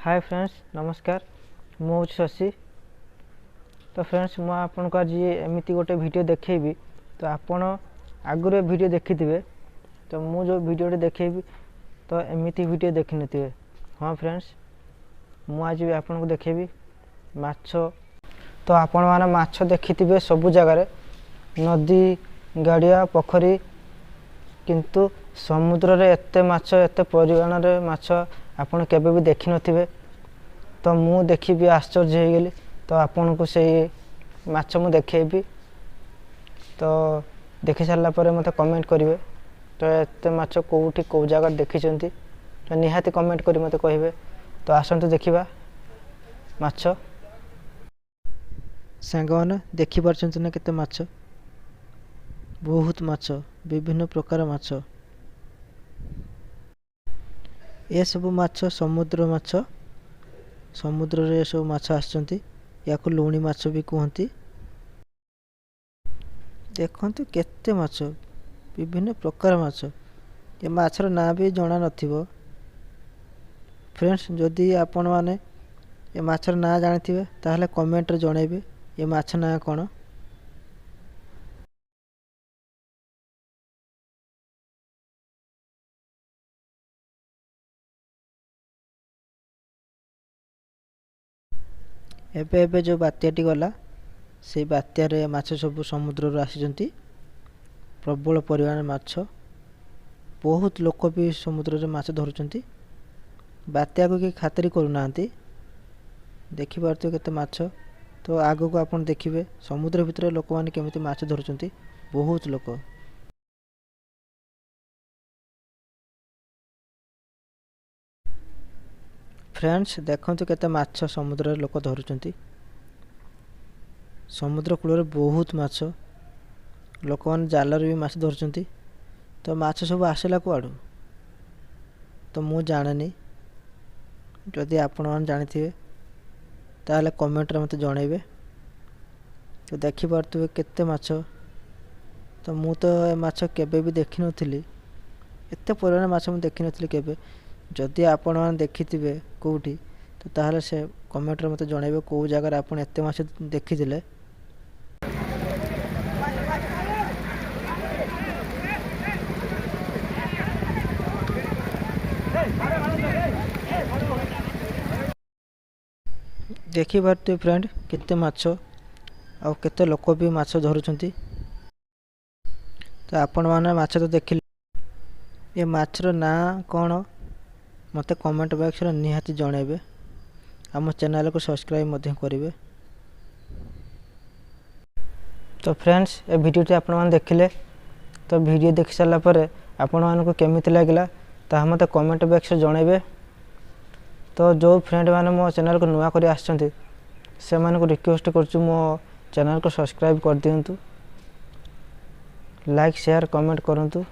Hi friends नमस्कार मु शशि। तो फ्रेंड्स मु आपन को आज एमती गोटे वीडियो देखेबी। तो आपण आगुरे वीडियो देखिथिबे तो मु जो वीडियो देखेबी तो एमती वीडियो देखि नथिबे। हाँ फ्रेंड्स मु आज भी आपन को देखेबी माछ। तो आपण माने माछ देखिथिबे सब जगह नदी गाड़िया पोखरी किंतु समुद्र रे एते माछ एते परिमाण रे माछ आपण केबे भी देखि नथिबे। तो मु देखि भी आश्चर्य हो गली। तो आपण को से माछ मु देखेबी। तो देखि सारला परे मते कमेंट करिवे तो एते माछ कोउठी को जगह देखिचंती तो निहाती कमेंट करी मते कहिबे। तो आसंतु देखिबा माछ। सांगवान देखि परछंती ना केते माछ, बहुत माछ, विभिन्न प्रकार माछ। ये सब माछ समुद्र माछ, समुद्र रे सब माछ आछंती। याको लुणी माछ भी कहंती। देखंतु केते माछ, विभिन्न प्रकार माछ। ये माछर ना भी जणा नथिबो। फ्रेंड्स जदि आपण माने ये माछर ना जानिथिबे ताहले कमेंट रे जणेबे ये माछ ना कोन। एबे एबे जो बात्याटी गला से बात्या रे माछ सब समुद्र रो आसीजंती। प्रबल परिमाण माछ, बहुत लोक भी समुद्र रे माछ धरुचंती। बात्या को कि खातिरी करू नांती। देखि पारतो केते माछ। तो आगो को आपण देखिबे समुद्र भितर लोक माने केमिति माछ धरुचंती, बहुत लोक। फ्रेंड्स देखंतु केते माछ समुद्र रे लोक धरुचंती। समुद्र कूल रे बहुत माछ, लोक माने जाल रे भी माछ धरुचंती। तो माछ सब आसेला कुआडू तो मु जानेनी। जदि आपण मान जानिथिबे ताहले कमेंट रे मते जणेबे। तो देखि पारतुबे केते माछ। तो मु तो ए माछ केबे भी देखि नथिली। एते परिमाण माछ मु देखि नथिली केबे। जदि आपण मान देखिथिबे कोउठी तो ताहले से कमेंट रे मते जणेबे को जगह रे आपण एते माछ देखिथिले। देखि पारते फ्रेंड केते माछ आ केते लोक भी माछ धरुचंती। तो आपण माने माछ तो देखिले। ये माछर ना कोन मते कमेंट बॉक्स रे निहाती जणेबे। हम चैनल को सब्सक्राइब मध्य करिवे। तो फ्रेंड्स ए वीडियो आपण मान देखिले। तो वीडियो देख सारला परे आपण मान को केमिति लागला ता मते कमेंट बॉक्स रे जणेबे। तो जो फ्रेंड माने मो चैनल को नुआ करी आछंती से माने को रिक्वेस्ट करछु मो चैनल को सब्सक्राइब कर दियंतु, लाइक शेयर कमेंट करंतु।